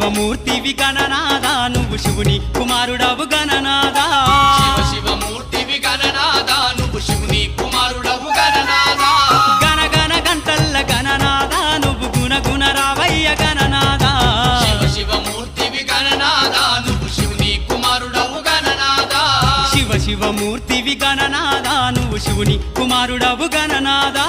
శివమూర్తివి గణనాదా నువ్వు శివుని కుమారుడవు గణనాదా శివమూర్తివి గణనాదా నువ్వు శివుని కుమారుడవు గణనాదా గణ గణ గంటల్ల గణనాదా నువ్వు గుణ గుణ రావయ్య గణనాదా శివమూర్తివి గణనాదా నువ్వు శివుని కుమారుడవు గణనాదా శివమూర్తివి గణనాదా నువ్వు శివుని కుమారుడవు గణనాదా